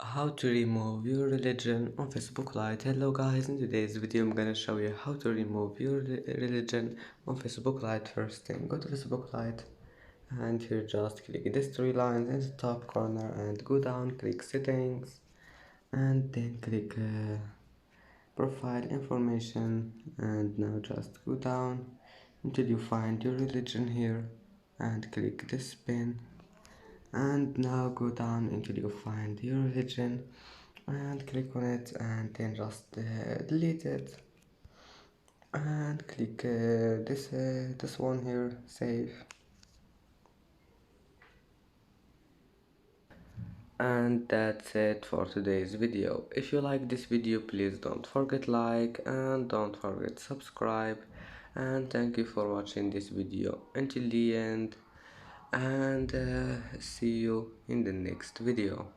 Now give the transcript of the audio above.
How to remove your religion on Facebook Lite. Hello guys, in today's video I'm gonna show you how to remove your religion on Facebook Lite. First thing, go to Facebook Lite and here just click these three lines in the top corner and go down, click settings and then click profile information, and now just go down until you find your religion here and click this pin, and now go down until you find your religion and click on it, and then just delete it and click this one here, save. And that's it for today's video. If you like this video, please don't forget like and don't forget subscribe, and thank you for watching this video until the end, and see you in the next video.